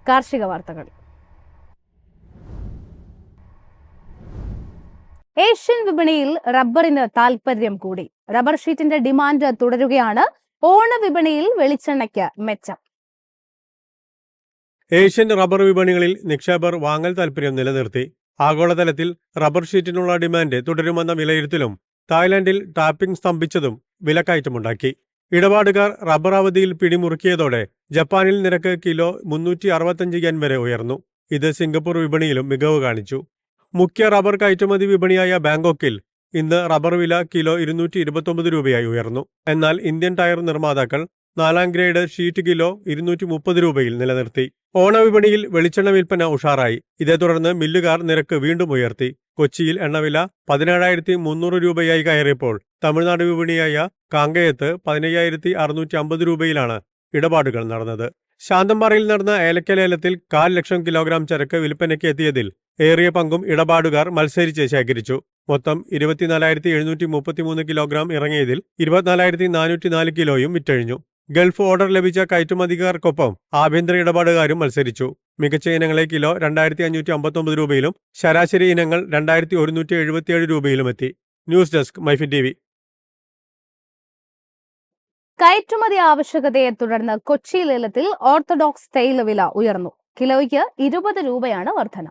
കാർഷിക വാർത്തകൾ. ഏഷ്യൻ വിപണിയിൽ റബ്ബറിന് താൽപര്യം കൂടി. റബ്ബർ ഷീറ്റിന്റെ ഡിമാൻഡ് തുടരുകയാണ്. ഓണവിപണിയിൽ വെളിച്ചെണ്ണയ്ക്ക് മെച്ചം. ഏഷ്യൻ റബ്ബർ വിപണികളിൽ നിക്ഷേപകർ വാങ്ങൽ താൽപര്യം നിലനിർത്തി. ആഗോളതലത്തിൽ റബ്ബർ ഷീറ്റിനുള്ള ഡിമാൻഡ് തുടരുമെന്ന വിലയിരുത്തലും തായ്ലൻഡിൽ ടാപ്പിംഗ് സ്തംഭിച്ചതും വിലക്കയറ്റമുണ്ടാക്കി. ഇടപാടുകാർ റബ്ബർ അവധിയിൽ പിടിമുറുക്കിയതോടെ ജപ്പാനിൽ നിരക്ക് കിലോ 365 yen വരെ ഉയർന്നു. ഇത് സിംഗപ്പൂർ വിപണിയിലും മികവ് കാണിച്ചു. മുഖ്യ റബ്ബർ കയറ്റുമതി വിപണിയായ ബാങ്കോക്കിൽ ഇന്ന് റബ്ബർ വില കിലോ 229 രൂപയായി ഉയർന്നു. എന്നാൽ ഇന്ത്യൻ ടയർ നിർമ്മാതാക്കൾ 4ാം ഗ്രേഡ് ഷീറ്റ് കിലോ 230 രൂപയിൽ നിലനിർത്തി. ഓണവിപണിയിൽ വെളിച്ചെണ്ണ വിൽപ്പന ഉഷാറായി. ഇതേ തുടർന്ന് മില്ലുകാർ നിരക്ക് വീണ്ടും ഉയർത്തി. കൊച്ചിയിൽ എണ്ണവില 17,300 രൂപയായി കയറിയപ്പോൾ തമിഴ്നാട് വിപണിയായ കാങ്കയത്ത് 15,650 രൂപയിലാണ് ഇടപാടുകൾ നടന്നത്. ശാന്തമ്പാറയിൽ നടന്ന ഏലക്ക ലേലത്തിൽ 1/4 കിലോഗ്രാം ചരക്ക് വിൽപ്പനയ്ക്ക് എത്തിയതിൽ ഏറിയ പങ്കും ഇടപാടുകാർ മത്സരിച്ച് ശേഖരിച്ചു. മൊത്തം 24,733 കിലോഗ്രാം ഇറങ്ങിയതിൽ 24,404 കിലോയും വിറ്റഴിഞ്ഞു. ഗൾഫ് ഓർഡർ ലഭിച്ച കയറ്റുമതിക്കാർക്കൊപ്പം ആഭ്യന്തര ഇടപാടുകാരും മത്സരിച്ചു. മികച്ച ഇനങ്ങളെ കിലോ 2,559 രൂപയിലും ശരാശരി ഇനങ്ങൾ 2,177 രൂപയിലും എത്തി. News desk MyFin TV. കയറ്റുമതി ആവശ്യകതയെ തുടർന്ന് കൊച്ചി ലേലത്തിൽ ഓർത്തഡോക്സ് തേയില വില ഉയർന്നു. കിലോയ്ക്ക് 20 രൂപയാണ് വർധന.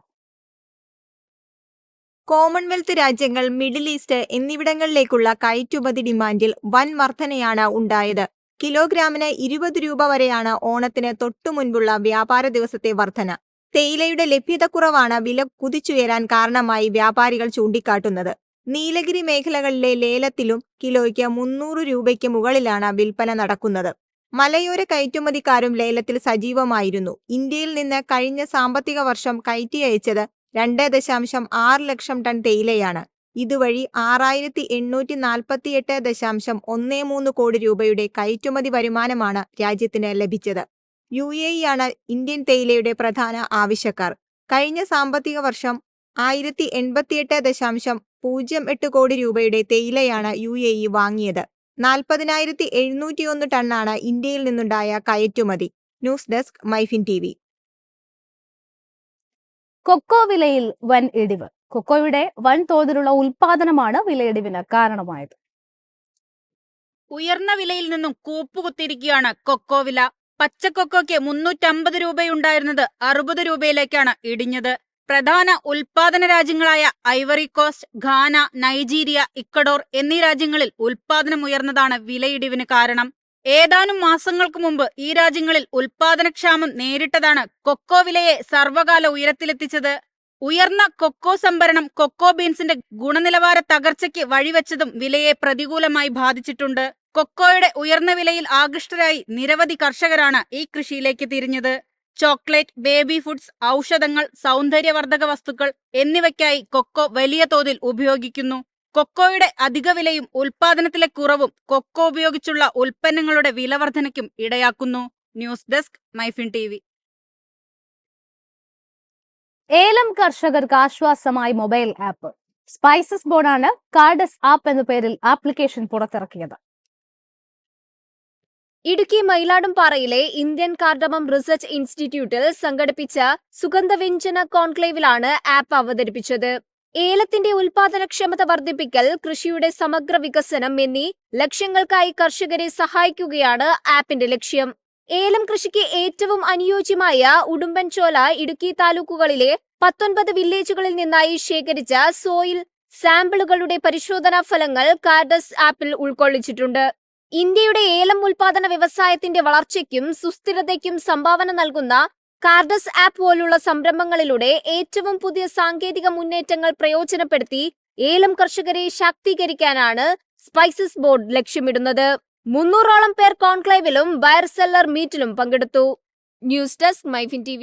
കോമൺവെൽത്ത് രാജ്യങ്ങൾ, മിഡിൽ ഈസ്റ്റ് എന്നിവിടങ്ങളിലേക്കുള്ള കയറ്റുമതി ഡിമാൻഡിൽ വൻ വർധനയാണ് ഉണ്ടായത്. കിലോഗ്രാമിന് 20 രൂപ വരെയാണ് ഓണത്തിന് തൊട്ടുമുൻപുള്ള വ്യാപാര ദിവസത്തെ വർധന. തേയിലയുടെ ലഭ്യതക്കുറവാണ് വില കുതിച്ചുയരാൻ കാരണമായി വ്യാപാരികൾ ചൂണ്ടിക്കാട്ടുന്നത്. നീലഗിരി മേഖലകളിലെ ലേലത്തിലും കിലോയ്ക്ക് 300 രൂപയ്ക്ക് മുകളിലാണ് വിൽപ്പന നടക്കുന്നത്. മലയോര കയറ്റുമതിക്കാരും ലേലത്തിൽ സജീവമായിരുന്നു. ഇന്ത്യയിൽ നിന്ന് കഴിഞ്ഞ സാമ്പത്തിക വർഷം കയറ്റി അയച്ചത് 2.6 ലക്ഷം ടൺ തേയിലയാണ്. ഇതുവഴി 6,848.13 കോടി രൂപയുടെ കയറ്റുമതി വരുമാനമാണ് രാജ്യത്തിന് ലഭിച്ചത്. UAE ആണ് ഇന്ത്യൻ തേയിലയുടെ പ്രധാന ആവശ്യക്കാർ. കഴിഞ്ഞ സാമ്പത്തിക വർഷം 1,088.08 കോടി രൂപയുടെ തേയിലയാണ് UAE വാങ്ങിയത്. 40,701 ടണ്ണാണ് ഇന്ത്യയിൽ നിന്നുണ്ടായ കയറ്റുമതി. News desk MyFin TV. Cocoa വിലയിൽ വൻ ഇടിവ്. കൊക്കോയുടെ വൻതോതിലുള്ള ഉൽപാദനമാണ് വിലയിടിവിന് കാരണമായത്. ഉയർന്ന വിലയിൽ നിന്നും കൂപ്പുകുത്തിയിരിക്കുകയാണ് കൊക്കോ വില. പച്ചക്കൊക്കോയ്ക്ക് 350 രൂപയുണ്ടായിരുന്നത് 60 രൂപയിലേക്കാണ് ഇടിഞ്ഞത്. പ്രധാന ഉൽപാദന രാജ്യങ്ങളായ Ivory Coast, Ghana, Nigeria, Ecuador എന്നീ രാജ്യങ്ങളിൽ ഉൽപാദനം ഉയർന്നതാണ് വിലയിടിവിന് കാരണം. ഏതാനും മാസങ്ങൾക്ക് മുമ്പ് ഈ രാജ്യങ്ങളിൽ ഉൽപാദനക്ഷാമം നേരിട്ടതാണ് കൊക്കോ വിലയെ സർവകാല ഉയരത്തിലെത്തിച്ചത്. ഉയർന്ന കൊക്കോ സംഭരണം കൊക്കോ ബീൻസിന്റെ ഗുണനിലവാര തകർച്ചയ്ക്ക് വഴിവെച്ചതും വിലയെ പ്രതികൂലമായി ബാധിച്ചിട്ടുണ്ട്. കൊക്കോയുടെ ഉയർന്ന വിലയിൽ ആകൃഷ്ടരായി നിരവധി കർഷകരാണ് ഈ കൃഷിയിലേക്ക് തിരിഞ്ഞത്. ചോക്ലേറ്റ്, ബേബി ഫുഡ്സ്, ഔഷധങ്ങൾ, സൗന്ദര്യവർദ്ധക വസ്തുക്കൾ എന്നിവയ്ക്കായി കൊക്കോ വലിയ തോതിൽ ഉപയോഗിക്കുന്നു. കൊക്കോയുടെ അധിക വിലയും ഉൽപാദനത്തിലെ കുറവും കൊക്കോ ഉപയോഗിച്ചുള്ള ഉൽപ്പന്നങ്ങളുടെ വിലവർധനയ്ക്കും ഇടയാക്കുന്നു. News desk MyFin TV. ഏലം കർഷകർക്ക് ആശ്വാസമായി മൊബൈൽ ആപ്പ്. സ്പൈസസ് ബോർഡാണ് കാർഡസ് ആപ്പ് എന്ന പേരിൽ ആപ്ലിക്കേഷൻ പുറത്തിറക്കിയത്. ഇടുക്കി മയിലാടുംപാറയിലെ ഇന്ത്യൻ കാർഡമം റിസർച്ച് ഇൻസ്റ്റിറ്റ്യൂട്ടിൽ സംഘടിപ്പിച്ച സുഗന്ധവ്യഞ്ജന കോൺക്ലേവിലാണ് ആപ്പ് അവതരിപ്പിച്ചത്. ഏലത്തിന്റെ ഉൽപാദനക്ഷമത വർദ്ധിപ്പിക്കൽ, കൃഷിയുടെ സമഗ്ര വികസനം എന്നീ ലക്ഷ്യങ്ങൾക്കായി കർഷകരെ സഹായിക്കുകയാണ് ആപ്പിന്റെ ലക്ഷ്യം. ഏലം കൃഷിക്ക് ഏറ്റവും അനുയോജ്യമായ ഉടുമ്പൻചോല, ഇടുക്കി താലൂക്കുകളിലെ 19 വില്ലേജുകളിൽ നിന്നായി ശേഖരിച്ച സോയിൽ സാമ്പിളുകളുടെ പരിശോധനാ ഫലങ്ങൾ കാർഡസ് ആപ്പിൽ ഉൾക്കൊള്ളിച്ചിട്ടുണ്ട്. ഇന്ത്യയുടെ ഏലം ഉൽപാദന വ്യവസായത്തിന്റെ വളർച്ചയ്ക്കും സുസ്ഥിരതയ്ക്കും സംഭാവന നൽകുന്ന കാർഡസ് ആപ്പ് പോലുള്ള സംരംഭങ്ങളിലൂടെ ഏറ്റവും പുതിയ സാങ്കേതിക മുന്നേറ്റങ്ങൾ പ്രയോജനപ്പെടുത്തി ഏലം കർഷകരെ ശാക്തീകരിക്കാനാണ് സ്പൈസസ് ബോർഡ് ലക്ഷ്യമിടുന്നത്. 300ഓളം പേർ കോൺക്ലേവിലും ബയർ സെല്ലർ മീറ്റിലും പങ്കെടുത്തു. News desk MyFin TV.